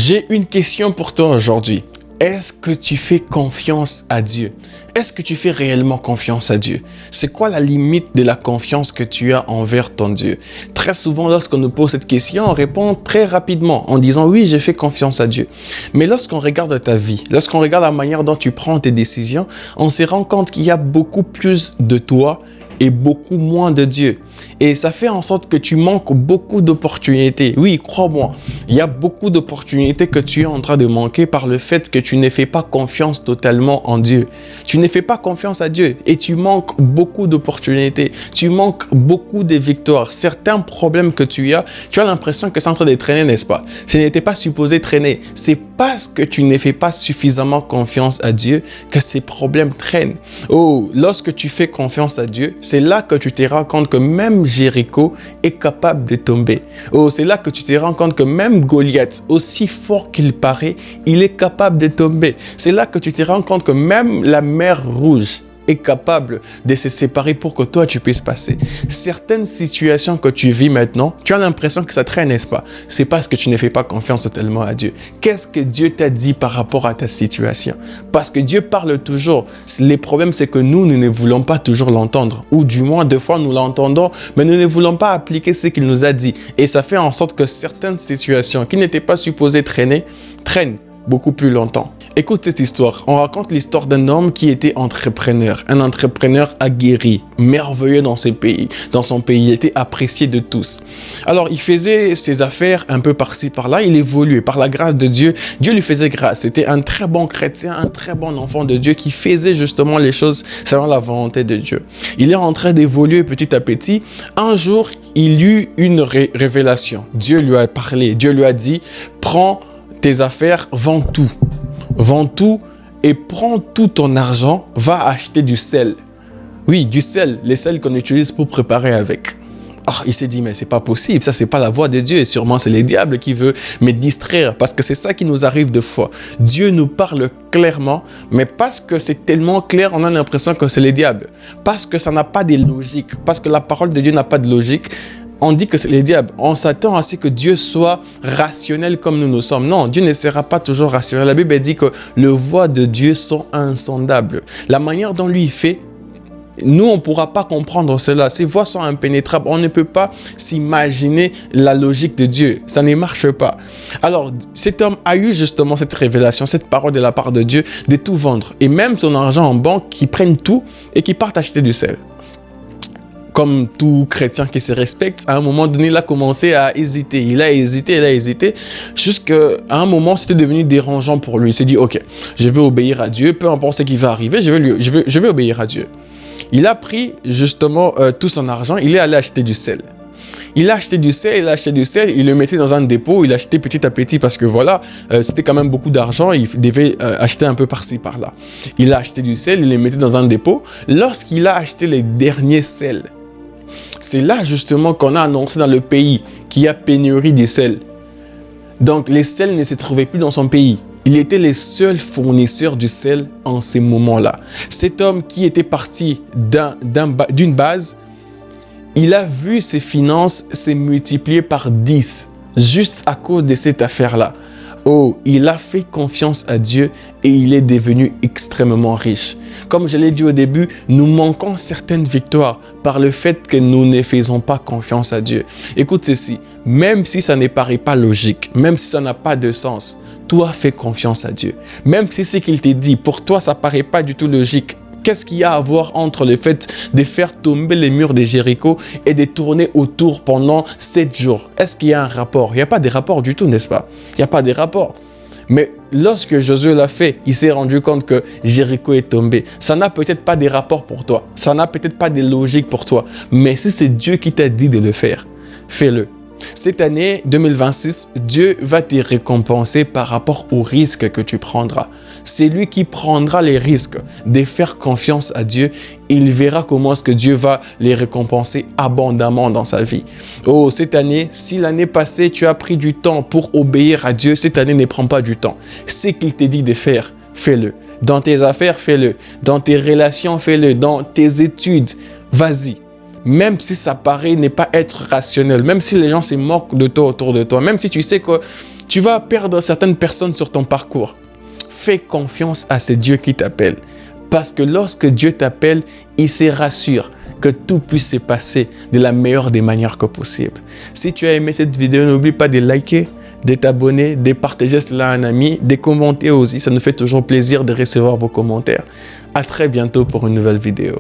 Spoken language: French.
J'ai une question pour toi aujourd'hui. Est-ce que tu fais confiance à Dieu? Est-ce que tu fais réellement confiance à Dieu? C'est quoi la limite de la confiance que tu as envers ton Dieu? Très souvent, lorsqu'on nous pose cette question, on répond très rapidement en disant « oui, j'ai fait confiance à Dieu ». Mais lorsqu'on regarde ta vie, lorsqu'on regarde la manière dont tu prends tes décisions, on se rend compte qu'il y a beaucoup plus de toi et beaucoup moins de Dieu. Et ça fait en sorte que tu manques beaucoup d'opportunités. Oui, crois-moi, il y a beaucoup d'opportunités que tu es en train de manquer par le fait que tu ne fais pas confiance totalement en Dieu. Tu ne fais pas confiance à Dieu et tu manques beaucoup d'opportunités. Tu manques beaucoup de victoires. Certains problèmes que tu as l'impression que c'est en train de traîner, n'est-ce pas? Ce n'était pas supposé traîner. C'est parce que tu ne fais pas suffisamment confiance à Dieu que ces problèmes traînent. Oh, lorsque tu fais confiance à Dieu, c'est là que tu te rends compte que même Jéricho est capable de tomber. Oh, c'est là que tu te rends compte que même Goliath, aussi fort qu'il paraît, il est capable de tomber. C'est là que tu te rends compte que même la mer Rouge est capable de se séparer pour que toi tu puisses passer. Certaines situations que tu vis maintenant, tu as l'impression que ça traîne, n'est-ce pas? C'est parce que tu ne fais pas confiance totalement à Dieu. Qu'est-ce que Dieu t'a dit par rapport à ta situation? Parce que Dieu parle toujours. Les problèmes, c'est que nous ne voulons pas toujours l'entendre. Ou du moins, des fois, nous l'entendons, mais nous ne voulons pas appliquer ce qu'il nous a dit. Et ça fait en sorte que certaines situations qui n'étaient pas supposées traîner, traînent beaucoup plus longtemps. Écoute cette histoire. On raconte l'histoire d'un homme qui était entrepreneur. Un entrepreneur aguerri, merveilleux dans son pays. Il était apprécié de tous. Alors, il faisait ses affaires un peu par-ci, par-là. Il évoluait. Par la grâce de Dieu, Dieu lui faisait grâce. C'était un très bon chrétien, un très bon enfant de Dieu qui faisait justement les choses selon la volonté de Dieu. Il est en train d'évoluer petit à petit. Un jour, il eut une révélation. Dieu lui a parlé. Dieu lui a dit, prends tes affaires, vends tout. Vends tout et prends tout ton argent, va acheter du sel. Oui, du sel, les sels qu'on utilise pour préparer avec. Oh, il s'est dit, mais c'est pas possible, ça c'est pas la voix de Dieu et sûrement c'est le diable qui veut me distraire parce que c'est ça qui nous arrive des fois. Dieu nous parle clairement, mais parce que c'est tellement clair, on a l'impression que c'est le diable. Parce que ça n'a pas de logique, parce que la parole de Dieu n'a pas de logique. On dit que c'est le diable. On s'attend à ce que Dieu soit rationnel comme nous sommes. Non, Dieu ne sera pas toujours rationnel. La Bible dit que les voies de Dieu sont insondables. La manière dont lui fait, nous, on ne pourra pas comprendre cela. Ses voies sont impénétrables. On ne peut pas s'imaginer la logique de Dieu. Ça ne marche pas. Alors, cet homme a eu justement cette révélation, cette parole de la part de Dieu de tout vendre. Et même son argent en banque, qui prennent tout et qui partent acheter du sel. Comme tout chrétien qui se respecte, à un moment donné, il a commencé à hésiter. Il a hésité, jusqu'à un moment, c'était devenu dérangeant pour lui. Il s'est dit, ok, je vais obéir à Dieu, peu importe ce qui va arriver, je vais obéir à Dieu. Il a pris justement tout son argent, il est allé acheter du sel. Il a acheté du sel, il le mettait dans un dépôt, il achetait petit à petit parce que voilà, c'était quand même beaucoup d'argent, il devait acheter un peu par-ci, par-là. Il a acheté du sel, il le mettait dans un dépôt. Lorsqu'il a acheté les derniers sels, c'est là justement qu'on a annoncé dans le pays qu'il y a pénurie de sel. Donc les sels ne se trouvaient plus dans son pays. Il était le seul fournisseur du sel en ces moments-là. Cet homme qui était parti d'une base, il a vu ses finances se multiplier par 10 juste à cause de cette affaire-là. Oh, il a fait confiance à Dieu et il est devenu extrêmement riche. Comme je l'ai dit au début, nous manquons certaines victoires par le fait que nous ne faisons pas confiance à Dieu. Écoute ceci, même si ça ne paraît pas logique, même si ça n'a pas de sens, toi fais confiance à Dieu. Même si ce qu'il te dit, pour toi ça ne paraît pas du tout logique. Qu'est-ce qu'il y a à voir entre le fait de faire tomber les murs de Jéricho et de tourner autour pendant 7 jours? Est-ce qu'il y a un rapport? Il n'y a pas de rapport du tout, n'est-ce pas? Il n'y a pas de rapport. Mais lorsque Josué l'a fait, il s'est rendu compte que Jéricho est tombé. Ça n'a peut-être pas de rapport pour toi. Ça n'a peut-être pas de logique pour toi. Mais si c'est Dieu qui t'a dit de le faire, fais-le. Cette année 2026, Dieu va te récompenser par rapport aux risques que tu prendras. C'est lui qui prendra les risques de faire confiance à Dieu. Il verra comment est-ce que Dieu va les récompenser abondamment dans sa vie. Oh, cette année, si l'année passée, tu as pris du temps pour obéir à Dieu, cette année ne prends pas du temps. Ce qu'il te dit de faire, fais-le. Dans tes affaires, fais-le. Dans tes relations, fais-le. Dans tes études, vas-y. Même si ça paraît ne pas être rationnel, même si les gens se moquent de toi autour de toi, même si tu sais que Tu vas perdre certaines personnes sur ton parcours. Fais confiance à ce Dieu qui t'appelle. Parce que lorsque Dieu t'appelle, il se rassure que tout puisse se passer de la meilleure des manières que possible. Si tu as aimé cette vidéo, n'oublie pas de liker, de t'abonner, de partager cela à un ami, de commenter aussi. Ça nous fait toujours plaisir de recevoir vos commentaires. À très bientôt pour une nouvelle vidéo.